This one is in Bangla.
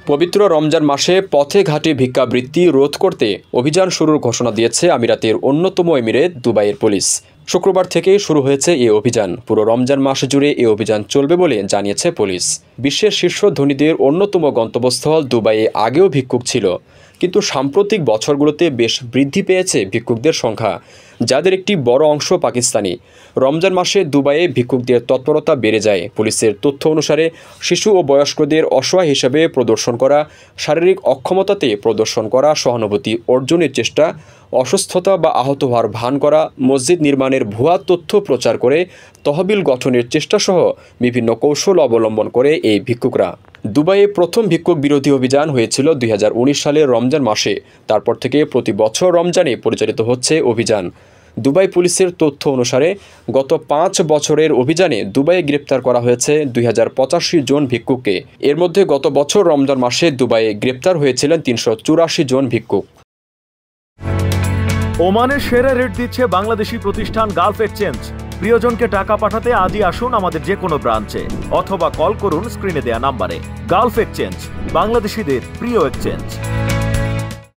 পবিত্র রমজান মাসে পথে ঘাটে ভিক্ষাবৃত্তি রোধ করতে অভিযান শুরুর ঘোষণা দিয়েছে আমিরাতের অন্যতম এমিরেট দুবাইয়ের পুলিশ। শুক্রবার থেকেই শুরু হয়েছে এই অভিযান। পুরো রমজান মাস জুড়ে এই অভিযান চলবে বলে জানিয়েছে পুলিশ। বিশ্বের শীর্ষ ধনীদের অন্যতম গন্তব্যস্থল দুবাইয়ে আগেও ভিক্ষুক ছিল, কিন্তু সাম্প্রতিক বছরগুলোতে বেশ বৃদ্ধি পেয়েছে ভিক্ষুকদের সংখ্যা, যাদের একটি বড় অংশ পাকিস্তানি। রমজান মাসে দুবাইয়ে ভিক্ষুকদের তৎপরতা বেড়ে যায়। পুলিশের তথ্য অনুসারে শিশু ও বয়স্কদের অসহায় হিসেবে প্রদর্শন করা, শারীরিক অক্ষমতাতে প্রদর্শন করা, সহানুভূতি অর্জনের চেষ্টা, অসুস্থতা বা আহত হওয়ার ভান করা, মসজিদ নির্মাণের ভুয়া তথ্য প্রচার করে তহবিল গঠনের চেষ্টাসহ বিভিন্ন কৌশল অবলম্বন করে এই ভিক্ষুকরা। দুবাইয়ে প্রথম ভিক্ষুক বিরোধী অভিযান হয়েছিল 2019 সালের রমজান মাসে। তারপর থেকে প্রতি বছর রমজানে পরিচালিত হচ্ছে অভিযান। দুবাই পুলিশের তথ্য অনুসারে গত 5 বছরের অভিযানে দুবাইয়ে গ্রেপ্তার করা হয়েছে 2085 জন ভিক্ষুককে। এর মধ্যে গত বছর রমজান মাসে দুবাইয়ে গ্রেপ্তার হয়েছিলেন 384 জন ভিক্ষুক। ওমানের সেরা রেট দিচ্ছে বাংলাদেশি প্রতিষ্ঠান গালফ এক্সচেঞ্জ। প্রিয়জনকে টাকা পাঠাতে আজই আসুন আমাদের যে কোনো ব্রাঞ্চে অথবা কল করুন স্ক্রিনে দেয়া নাম্বারে। গালফ এক্সচেঞ্জ, বাংলাদেশিদের প্রিয় এক্সচেঞ্জ।